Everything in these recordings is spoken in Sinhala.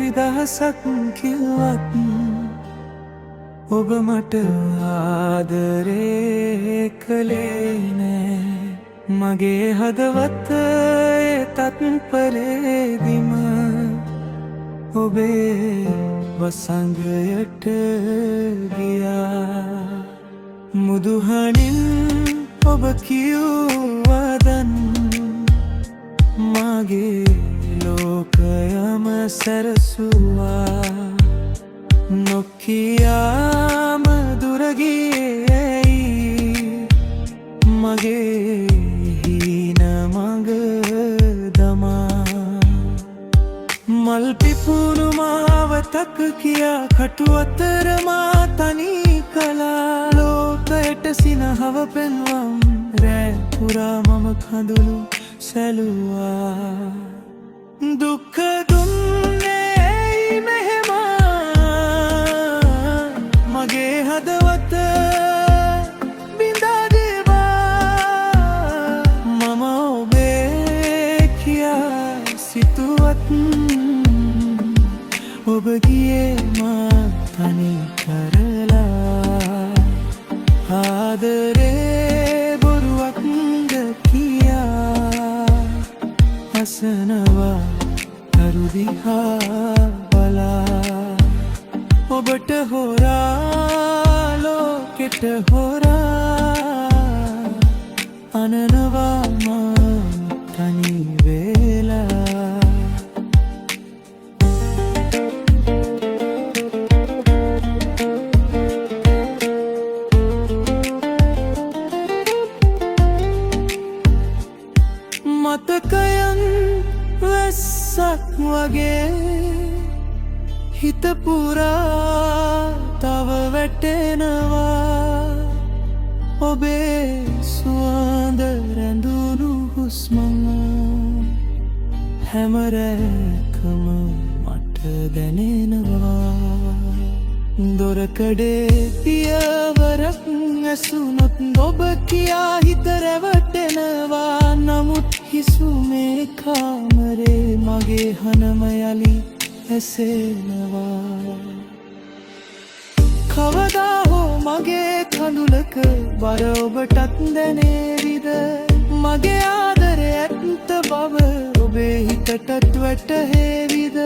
කවිදහසක් කිව්වත් ඔබ මට ආදරේ කළේ නෑ. මගේ හදවත තත්පරේදිම ඔබේ වසඟයට ගියා. මුදුහනින් ඔබ කිව්වදන් මගේ ලෝකයම සැරසුවා. නොකියාම දුරගියේයි මගේ හීන මඟ දමා. මල් පිපුණු මාවතක කියා කටු අතර මා තනි කළා. ලෝකයට සිනහව පෙන්වම් රෑ පුරා මම කඳුළු සැලුවා. දුක්ඛ දුන්නේ ඇයි මෙහෙම මගේ හදවත බිඳා දේවා. මම ඔබේ කියා සිතුවත් ඔබ ගියේ මා තනි කරලා. ආදරේ බොරුවක්ද කියා හසනවා කරු දිහා බලා. ඔබට හොරා ලෝකෙට හොරා අනනවා මා තනි වෙලා. මතකයන් වැස්සක් වගේ හිත පුරා තව වැටෙනවා. ඔබේ සුවඳ රැඳුණු හුස්මම හැම රැකම මට දැනෙනවා. දොරකඩේ පියවරක් ඇසුනොත් ඔබ කියා හිත රැවටෙනවා. නමුත් හිසුමේ කාමරේ මගේ හනම යලි ඇසෙනවා. කවදා හෝ මගේ කඳුලක බර ඔබටත් දැනේවිද? මගේ ආදරේ ඇත්ත බව ඔබේ හිතටත් වැටහේවිද?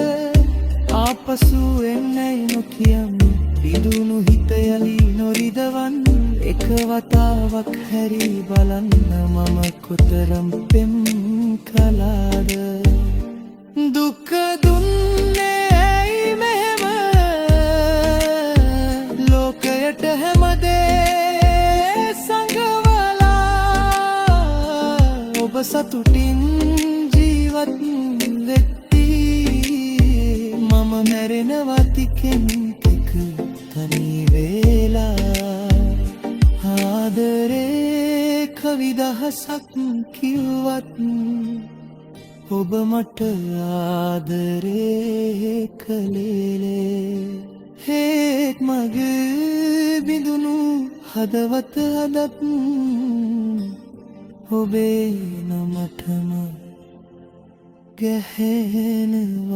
ආපසු එන්නයි නොකියම් බිඳුණු හිත යලි නොරිදවන්. එක වතාවක් හැරි බලන්න මම කොතරම් පෙම් කළාද? දුක දුන්නේ ඇයි මෙහෙම ලෝකයට හැමදේ සංගවලා. ඔබ සතුටින් ජීවත් වෙත්ති මම මැරෙනවා ටිකෙන් ටික තනි වෙලා. ආදරේ කවිදහසක් කිව්වත් ඔබ මට ආදරේ කළේ. හේත් මගේ බිඳුණු හදවත අදත් ඔබේ නමටම ගැහෙනවා.